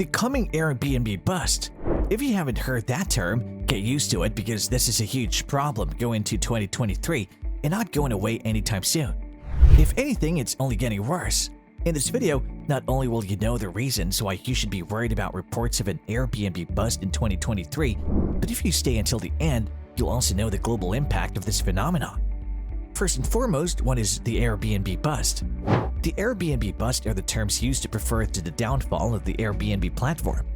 The coming Airbnb bust. If you haven't heard that term, get used to it because this is a huge problem going into 2023 and not going away anytime soon. If anything, it's only getting worse. In this video, not only will you know the reasons why you should be worried about reports of an Airbnb bust in 2023, but if you stay until the end, you'll also know the global impact of this phenomenon. First and foremost, what is the Airbnb bust? The Airbnb bust are the terms used to refer to the downfall of the Airbnb platform.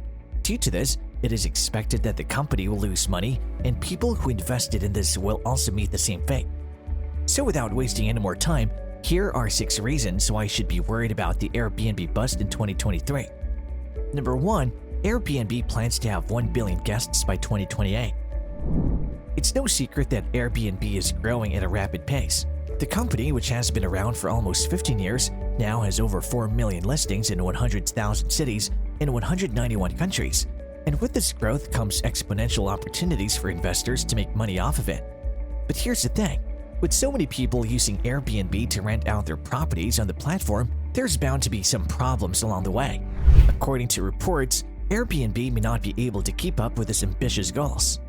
Due to this, it is expected that the company will lose money, and people who invested in this will also meet the same fate. So without wasting any more time, here are 6 reasons why you should be worried about the Airbnb bust in 2023. Number 1. Airbnb plans to have 1 billion guests by 2028. It's no secret that Airbnb is growing at a rapid pace. The company, which has been around for almost 15 years, now has over 4 million listings in 100,000 cities in 191 countries. And with this growth comes exponential opportunities for investors to make money off of it. But here's the thing. With so many people using Airbnb to rent out their properties on the platform, there's bound to be some problems along the way. According to reports, Airbnb may not be able to keep up with its ambitious goals.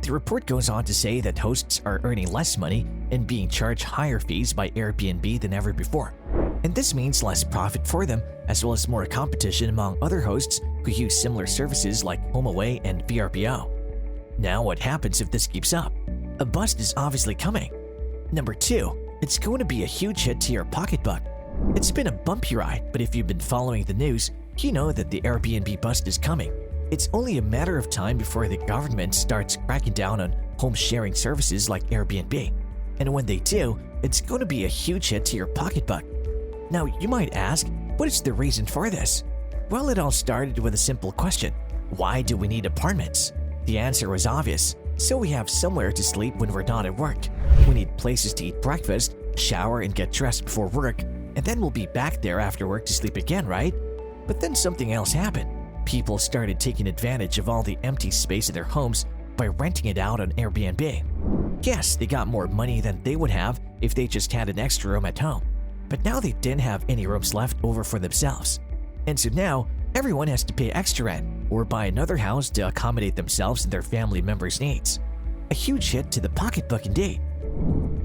The report goes on to say that hosts are earning less money and being charged higher fees by Airbnb than ever before. And this means less profit for them, as well as more competition among other hosts who use similar services like HomeAway and VRBO. Now what happens if this keeps up? A bust is obviously coming. Number 2, it's going to be a huge hit to your pocketbook. It's been a bumpy ride, but if you've been following the news, you know that the Airbnb bust is coming. It's only a matter of time before the government starts cracking down on home-sharing services like Airbnb. And when they do, it's going to be a huge hit to your pocketbook. Now, you might ask, what is the reason for this? Well, it all started with a simple question. Why do we need apartments? The answer was obvious. So we have somewhere to sleep when we're not at work. We need places to eat breakfast, shower, and get dressed before work, and then we'll be back there after work to sleep again, right? But then something else happened. People started taking advantage of all the empty space in their homes by renting it out on Airbnb. Yes, they got more money than they would have if they just had an extra room at home. But now they didn't have any rooms left over for themselves. And so now, everyone has to pay extra rent or buy another house to accommodate themselves and their family members' needs. A huge hit to the pocketbook indeed.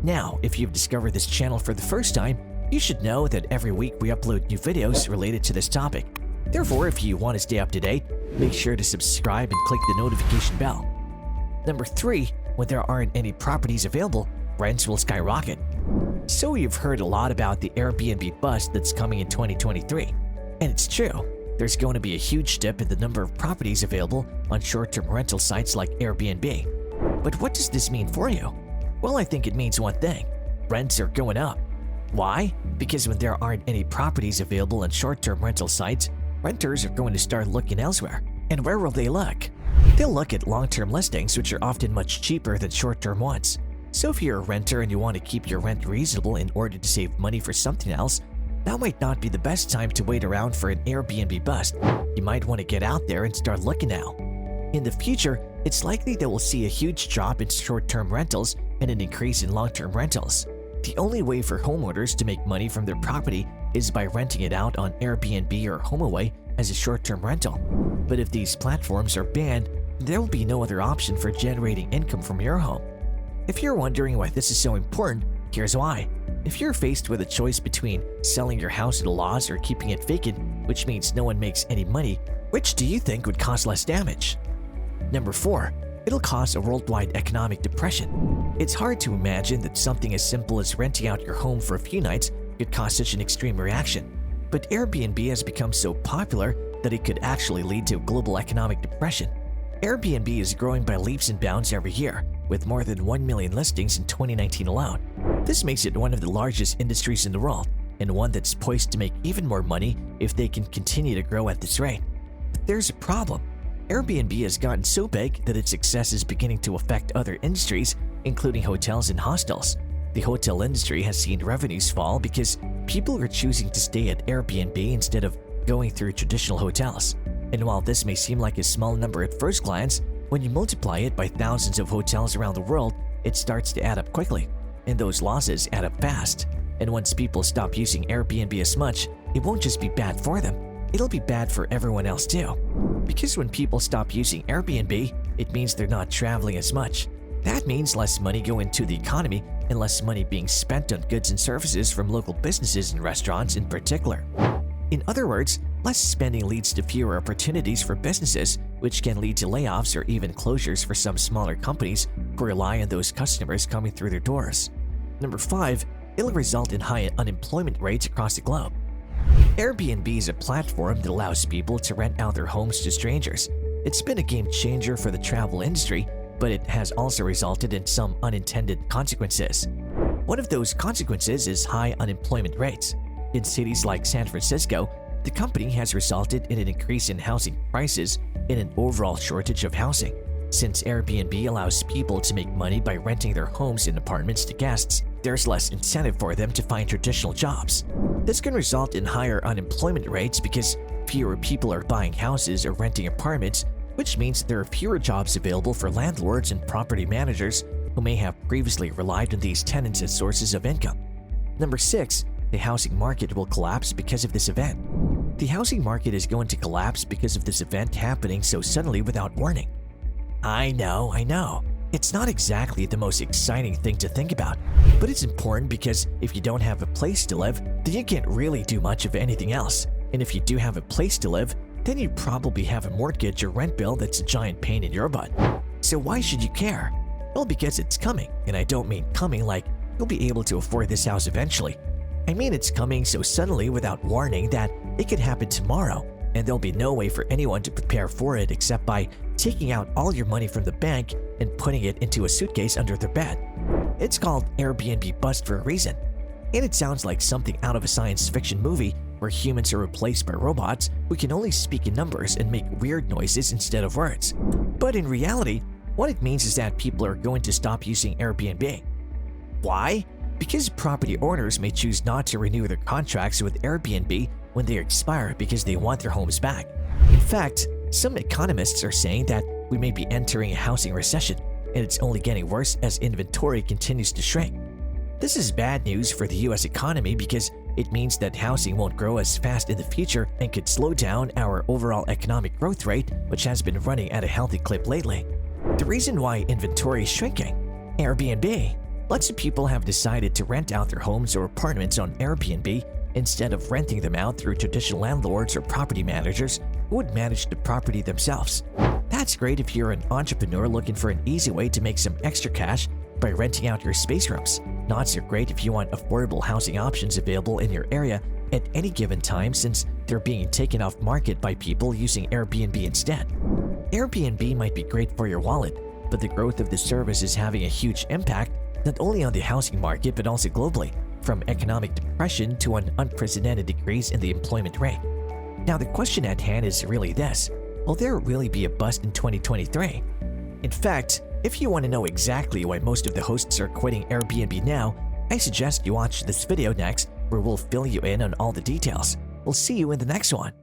Now, if you've discovered this channel for the first time, you should know that every week we upload new videos related to this topic. Therefore, if you want to stay up to date, make sure to subscribe and click the notification bell. Number 3, when there aren't any properties available, rents will skyrocket. So you've heard a lot about the Airbnb bust that's coming in 2023. And it's true. There's going to be a huge dip in the number of properties available on short-term rental sites like Airbnb. But what does this mean for you? Well, I think it means one thing. Rents are going up. Why? Because when there aren't any properties available on short-term rental sites, renters are going to start looking elsewhere. And where will they look? They'll look at long-term listings, which are often much cheaper than short-term ones. So if you're a renter and you want to keep your rent reasonable in order to save money for something else, that might not be the best time to wait around for an Airbnb bust. You might want to get out there and start looking now. In the future, it's likely that we'll see a huge drop in short-term rentals and an increase in long-term rentals. The only way for homeowners to make money from their property is by renting it out on Airbnb or HomeAway as a short-term rental. But if these platforms are banned, there will be no other option for generating income from your home. If you're wondering why this is so important, here's why. If you're faced with a choice between selling your house at a loss or keeping it vacant, which means no one makes any money, which do you think would cause less damage? Number 4. It'll cause a worldwide economic depression. It's hard to imagine that something as simple as renting out your home for a few nights could cause such an extreme reaction. But Airbnb has become so popular that it could actually lead to a global economic depression. Airbnb is growing by leaps and bounds every year, with more than 1 million listings in 2019 alone. This makes it one of the largest industries in the world, and one that's poised to make even more money if they can continue to grow at this rate. But there's a problem. Airbnb has gotten so big that its success is beginning to affect other industries, including hotels and hostels. The hotel industry has seen revenues fall because people are choosing to stay at Airbnb instead of going through traditional hotels. And while this may seem like a small number at first glance, when you multiply it by thousands of hotels around the world, it starts to add up quickly. And those losses add up fast. And once people stop using Airbnb as much, it won't just be bad for them, it'll be bad for everyone else too. Because when people stop using Airbnb, it means they're not traveling as much. That means less money going into the economy and less money being spent on goods and services from local businesses and restaurants in particular. In other words, less spending leads to fewer opportunities for businesses, which can lead to layoffs or even closures for some smaller companies who rely on those customers coming through their doors. Number 5, it'll result in high unemployment rates across the globe. Airbnb is a platform that allows people to rent out their homes to strangers. It's been a game changer for the travel industry, but it has also resulted in some unintended consequences. One of those consequences is high unemployment rates. In cities like San Francisco, the company has resulted in an increase in housing prices and an overall shortage of housing. Since Airbnb allows people to make money by renting their homes and apartments to guests, there's less incentive for them to find traditional jobs. This can result in higher unemployment rates because fewer people are buying houses or renting apartments, which means there are fewer jobs available for landlords and property managers who may have previously relied on these tenants as sources of income. Number 6, the housing market will collapse because of this event. The housing market is going to collapse because of this event happening so suddenly without warning. I know. It's not exactly the most exciting thing to think about, but it's important because if you don't have a place to live, then you can't really do much of anything else. And if you do have a place to live, then you probably have a mortgage or rent bill that's a giant pain in your butt. So why should you care? Well, because it's coming, and I don't mean coming like you'll be able to afford this house eventually. I mean it's coming so suddenly without warning that it could happen tomorrow, and there'll be no way for anyone to prepare for it except by taking out all your money from the bank and putting it into a suitcase under their bed. It's called Airbnb Bust for a reason, and it sounds like something out of a science fiction movie where humans are replaced by robots who can only speak in numbers and make weird noises instead of words. But in reality, what it means is that people are going to stop using Airbnb. Why? Because property owners may choose not to renew their contracts with Airbnb when they expire because they want their homes back. In fact, some economists are saying that we may be entering a housing recession, and it's only getting worse as inventory continues to shrink. This is bad news for the US economy because it means that housing won't grow as fast in the future and could slow down our overall economic growth rate, which has been running at a healthy clip lately. The reason why inventory is shrinking: Airbnb. Lots of people have decided to rent out their homes or apartments on Airbnb instead of renting them out through traditional landlords or property managers who would manage the property themselves. That's great if you're an entrepreneur looking for an easy way to make some extra cash by renting out your space rooms. Not so great if you want affordable housing options available in your area at any given time, since they're being taken off market by people using Airbnb instead. Airbnb might be great for your wallet, but the growth of the service is having a huge impact not only on the housing market but also globally, from economic depression to an unprecedented decrease in the employment rate. Now the question at hand is really this: will there really be a bust in 2023? In fact, if you want to know exactly why most of the hosts are quitting Airbnb now, I suggest you watch this video next, where we'll fill you in on all the details. We'll see you in the next one.